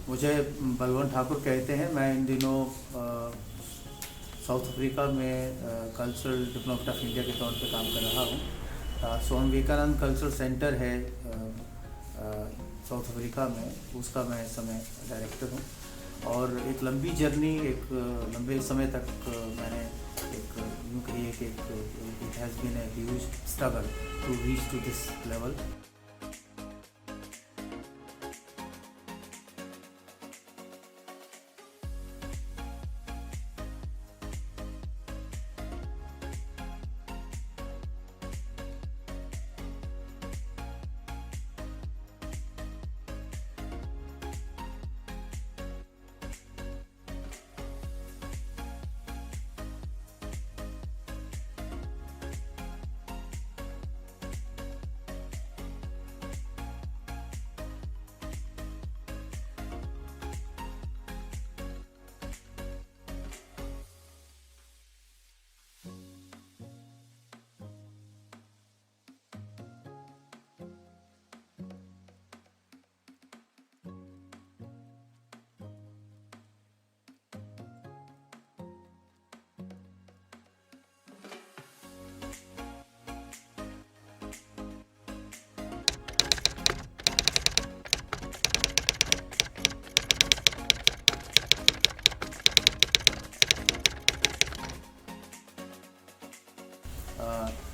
मुझे बलवंत ठाकुर कहते हैं। मैं इन दिनों साउथ अफ्रीका में कल्चरल डिप्लोमेट ऑफ इंडिया के तौर पे काम कर रहा हूँ। स्वामी विवेकानंद कल्चरल सेंटर है साउथ अफ्रीका में, उसका मैं इस समय डायरेक्टर हूँ। और एक लंबी जर्नी, एक लंबे समय तक मैंने एक यूँ कहिए कि it has been a huge struggle to reach to this level.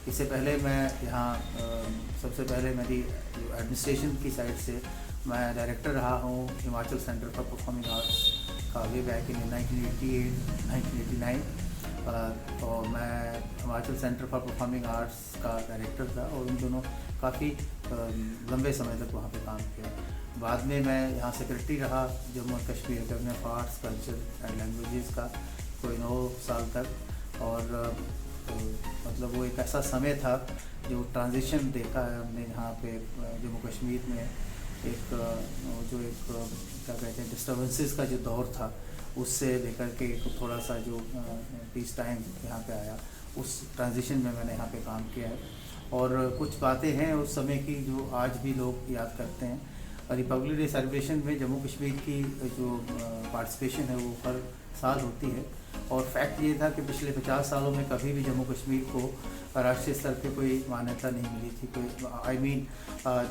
इससे पहले मैं यहाँ सबसे पहले मेरी एडमिनिस्ट्रेशन की साइड से मैं डायरेक्टर रहा हूँ Himachal centre for performing arts का वे बैक इन 1988-1989। और मैं Himachal centre for performing arts का डायरेक्टर था और उन दोनों काफ़ी लंबे समय तक वहाँ पे काम किया। बाद में मैं यहाँ सेक्रेटरी रहा Jammu and Kashmir academy of arts culture and languages का कोई 9 साल तक। और मतलब वो एक ऐसा समय था जो ट्रांजिशन देखा है हमने यहाँ पे जम्मू कश्मीर में। एक जो एक क्या कहते हैं डिस्टर्बेंसेस का जो दौर था, उससे लेकर के एक थोड़ा सा जो पीस टाइम यहाँ पे आया, उस ट्रांजिशन में मैंने यहाँ पे काम किया है। और कुछ बातें हैं उस समय की जो आज भी लोग याद करते हैं। रिपब्लिक डे सेलिब्रेशन में जम्मू कश्मीर की जो पार्टिसिपेशन है वो हर साल होती है। और फैक्ट ये था कि पिछले 50 सालों में कभी भी जम्मू कश्मीर को राष्ट्रीय स्तर पे कोई मान्यता नहीं मिली थी। कोई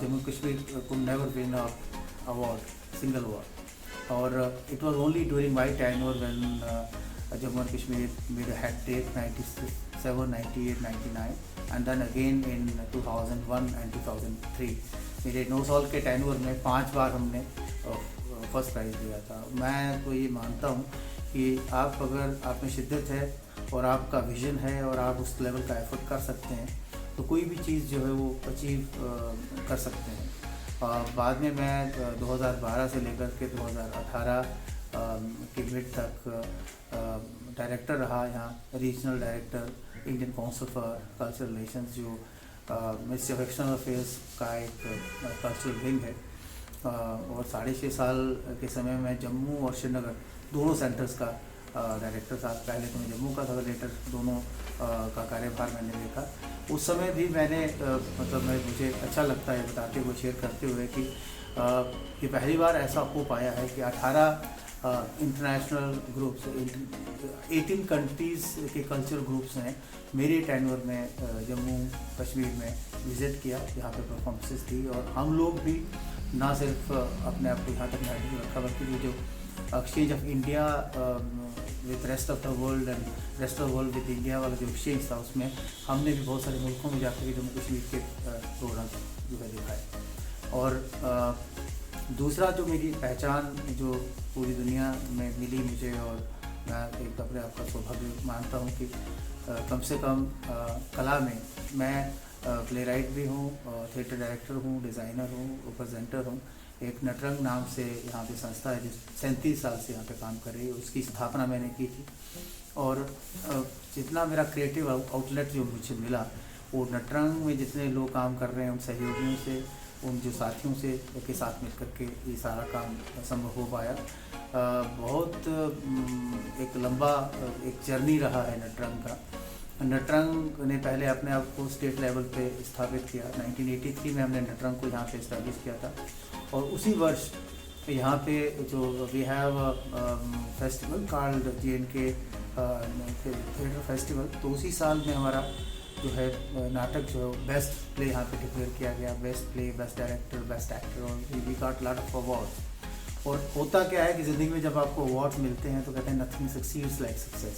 जम्मू कश्मीर को never win award, single award. और it was only during my tenure when Jammu and Kashmir made a hat trick 97, 98, 99 and then again in 2001 and 2003। मेरे 9 साल के टेन्योर में 5 बार हमने फर्स्ट प्राइज़ लिया था। मैं तो ये मानता हूँ कि अगर आप में शिद्दत है और आपका विज़न है और आप उस लेवल का एफर्ट कर सकते हैं तो कोई भी चीज़ जो है वो अचीव कर सकते हैं। बाद में मैं 2012 से लेकर के 2018 के मिड तक डायरेक्टर रहा यहाँ, regional director Indian council for cultural relations, जो मिनिस्ट्री ऑफ एक्सटर्नल अफेयर्स का एक कल्चरल विंग है। और 6.5 साल के समय में जम्मू और श्रीनगर दोनों सेंटर्स का डायरेक्टर था। पहले तो मैं जम्मू का था, लेटर दोनों का कार्यभार मैंने देखा। उस समय भी मैंने मतलब मुझे अच्छा लगता है बताते हुए, शेयर करते हुए कि पहली बार ऐसा हो पाया है कि 18 इंटरनेशनल ग्रुप्स, 18 कंट्रीज़ के कल्चरल ग्रुप्स ने मेरे टेन्योर में जम्मू कश्मीर में विज़िट किया, यहाँ पे परफॉर्मेंसेस दी। और हम लोग भी ना सिर्फ अपने आप को यहाँ तक नहीं रखा, बल्कि जो exchange of India with rest of the world and rest of the world with India वाला जो एक्सचेंज था, उसमें हमने भी बहुत सारे मुल्कों में जाकर के जम्मू कश्मीर के प्रोग्राम जो है देखा है। और दूसरा जो मेरी पहचान जो पूरी दुनिया में मिली मुझे, और मैं एक अपने आप का सौभाग्य मानता हूँ कि कम से कम कला में मैं प्ले राइट भी हूँ, थिएटर डायरेक्टर हूँ, डिज़ाइनर हूँ, प्रेजेंटर हूँ। एक नटरंग नाम से यहाँ पे संस्था है जो 37 साल से यहाँ पे काम कर रही है, उसकी स्थापना मैंने की थी। और जितना मेरा क्रिएटिव आउटलेट जो मुझे मिला, वो नटरंग में जितने लोग काम कर रहे हैं उन सहयोगियों से, उन जो साथियों से के साथ मिल कर के ये सारा काम संभव हो पाया। बहुत एक लंबा एक जर्नी रहा है नटरंग का। नटरंग ने पहले अपने आप को स्टेट लेवल पे स्थापित किया। 1983 में हमने नटरंग को यहाँ पे इस्टेब्लिश किया था। और उसी वर्ष यहाँ पे जो we have festival called JNK theatre festival, तो उसी साल में हमारा जो है नाटक जो बेस्ट प्ले यहाँ पे डिक्लेयर किया गया, best play, best director, best actor, और we got lot of awards. और होता क्या है कि ज़िंदगी में जब आपको अवार्ड्स मिलते हैं तो कहते हैं नथिंग सक्सीड्स लाइक सक्सेस,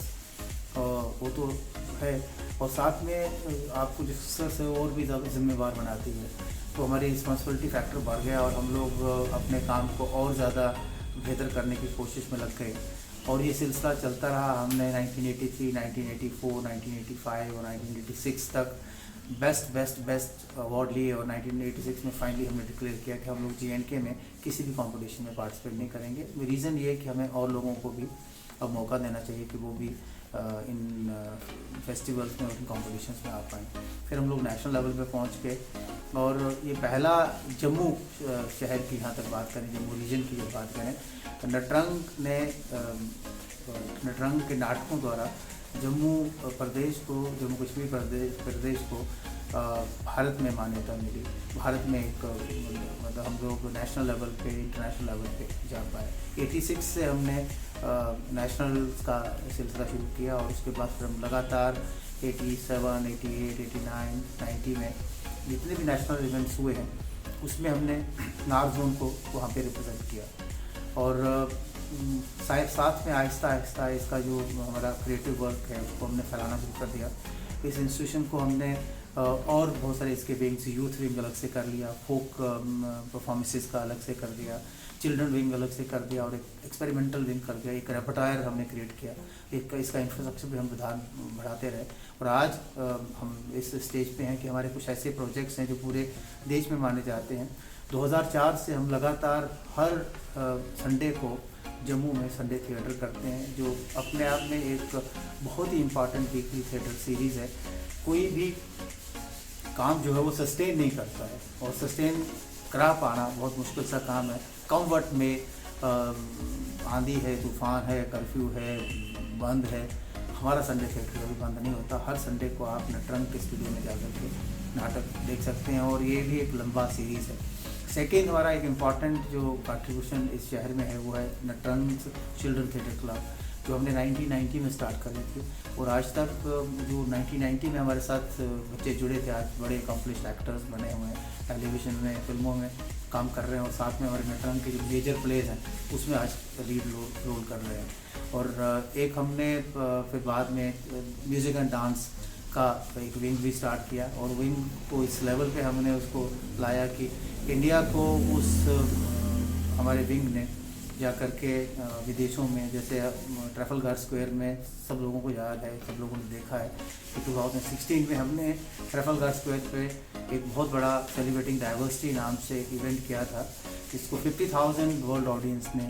और वो तो है, और साथ में आपको जो सक्सेस है और भी ज़्यादा जिम्मेवार बनाती है। तो हमारी रिस्पॉन्सिबिलिटी फैक्टर बढ़ गया और हम लोग अपने काम को और ज़्यादा बेहतर करने की कोशिश में लग गए, और ये सिलसिला चलता रहा। हमने 1983, 1984, 1985 और 1986 तक बेस्ट अवार्ड लिए, और 1986 में फाइनली हमने डिक्लेयर किया कि हम लोग JNK में किसी भी कंपटीशन में पार्टिसिपेट नहीं करेंगे। रीज़न ये है कि हमें और लोगों को भी अब मौका देना चाहिए कि वो भी इन फेस्टिवल्स में, इन कॉम्पिटिशन्स में आ पाएँ। फिर हम लोग नेशनल लेवल पे पहुंच गए, और ये पहला जम्मू शहर की, यहाँ तक बात करें जम्मू रीजन की जब बात करें, तो नटरंग के नाटकों द्वारा जम्मू प्रदेश को, जम्मू कश्मीर प्रदेश को भारत में मान्यता मिली। भारत में एक मतलब हम लोग नेशनल लेवल पे, इंटरनेशनल लेवल पे जा पाए। 86 से हमने नेशनल का सिलसिला शुरू किया, और उसके बाद फिर हम लगातार 87, 88, 89, 90 में जितने भी नेशनल इवेंट्स हुए हैं उसमें हमने नॉर्थ जोन को वहाँ पे रिप्रेजेंट किया। और साथ में आहिस्ता आहिस्ता इसका जो हमारा क्रिएटिव वर्क है उसको हमने फैलाना शुरू कर दिया। इस इंस्टीट्यूशन को हमने और बहुत सारे इसके विंग्स, यूथ विंग अलग से कर लिया, फोक परफॉर्मेंसेस का अलग से कर दिया, चिल्ड्रन विंग अलग से कर दिया, और एक एक्सपेरिमेंटल विंग कर दिया, एक रेपर्टायर हमने क्रिएट किया। इसका इंफ्रास्ट्रक्चर भी हम बढ़ाते रहे, और आज हम इस स्टेज पे हैं कि हमारे कुछ ऐसे प्रोजेक्ट्स हैं जो पूरे देश में माने जाते हैं। 2004 से हम लगातार हर संडे को जम्मू में संडे थिएटर करते हैं, जो अपने आप में एक बहुत ही इम्पॉर्टेंट वीकली थिएटर सीरीज़ है। कोई भी काम जो है वो सस्टेन नहीं करता है, और सस्टेन करा पाना बहुत मुश्किल सा काम है। कम वक्त में आंधी है, तूफान है, कर्फ्यू है, बंद है, हमारा संडे थिएटर कभी बंद नहीं होता। हर संडे को आप नटरंग के स्टूडियो में जाकर के नाटक देख सकते हैं, और ये भी एक लंबा सीरीज़ है। सेकेंड हमारा एक इम्पॉर्टेंट जो कंट्रीब्यूशन इस शहर में है वो है नटरंग चिल्ड्रन थिएटर क्लब, जो हमने 1990 में स्टार्ट करी थी, और आज तक जो 1990 में हमारे साथ बच्चे जुड़े थे, आज बड़े अकम्पलिश्ड एक्टर्स बने हुए हैं, टेलीविज़न में, फिल्मों में काम कर रहे हैं, और साथ में हमारे नटरंग के जो मेजर प्लेज हैं उसमें आज लीड रोल कर रहे हैं। और एक हमने फिर बाद में म्यूज़िक एंड डांस का एक विंग भी स्टार्ट किया, और विंग को इस लेवल पे हमने उसको लाया कि इंडिया को उस हमारे विंग ने जा कर के विदेशों में, जैसे ट्रैफलगर स्क्वायर में सब लोगों को याद है, सब लोगों ने देखा है कि 2016 में हमने ट्रैफलगर स्क्वायर पे एक बहुत बड़ा सेलिब्रेटिंग डाइवर्सिटी नाम से एक इवेंट किया था, जिसको 50,000 वर्ल्ड ऑडियंस ने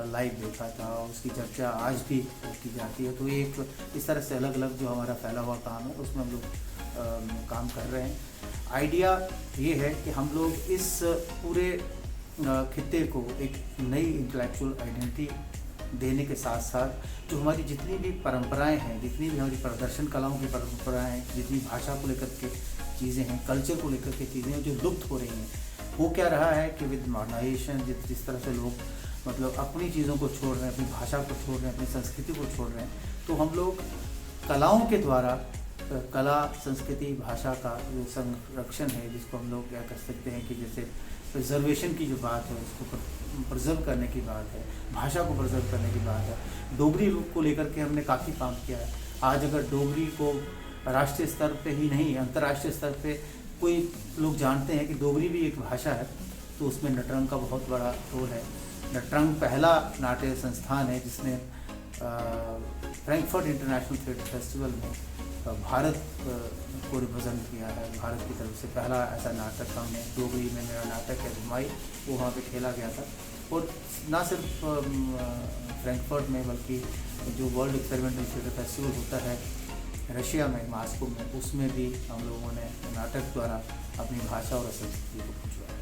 लाइव देखा था, और उसकी चर्चा आज भी की जाती है। तो ये एक इस तरह से अलग अलग जो हमारा फैला हुआ काम है उसमें हम लोग काम कर रहे हैं। आइडिया ये है कि हम लोग इस पूरे खित्ते को एक नई इंटेलेक्चुअल आइडेंटिटी देने के साथ साथ जो हमारी जितनी भी परंपराएं हैं, जितनी भी हमारी प्रदर्शन कलाओं की परंपराएं हैं, जितनी भाषा को लेकर के चीज़ें हैं, कल्चर को लेकर के चीज़ें हैं जो लुप्त हो रही हैं, वो क्या रहा है कि विद मॉडर्नाइजेशन जिस तरह से लोग मतलब अपनी चीज़ों को छोड़ रहे हैं, अपनी भाषा को छोड़ रहे हैं, अपनी संस्कृति को छोड़ रहे हैं, तो हम लोग कलाओं के द्वारा कला, संस्कृति, भाषा का जो संरक्षण है, जिसको हम लोग क्या कर सकते हैं कि जैसे प्रिजर्वेशन की जो बात है उसको प्रिजर्व करने की बात है, भाषा को प्रिजर्व करने की बात है। डोगरी को लेकर के हमने काफ़ी काम किया है। आज अगर डोगरी को राष्ट्रीय स्तर पे ही नहीं, अंतर्राष्ट्रीय स्तर पे कोई लोग जानते हैं कि डोगरी भी एक भाषा है, तो उसमें नटरंग का बहुत बड़ा रोल है। नटरंग पहला नाट्य संस्थान है जिसने फ्रैंकफर्ट इंटरनेशनल थिएटर फेस्टिवल में भारत को रिप्रेजेंट किया है। भारत की तरफ से पहला ऐसा नाटक हमने, डोगरी में मेरा नाटक है धुमाई, वो वहाँ पे खेला गया था। और ना सिर्फ फ्रैंकफर्ट में बल्कि जो वर्ल्ड एक्सपेरिमेंटल थिएटर फेस्टिवल होता है रशिया में, मास्को में, उसमें भी हम लोगों ने नाटक द्वारा अपनी भाषा और संस्कृति को पहुँचवाया।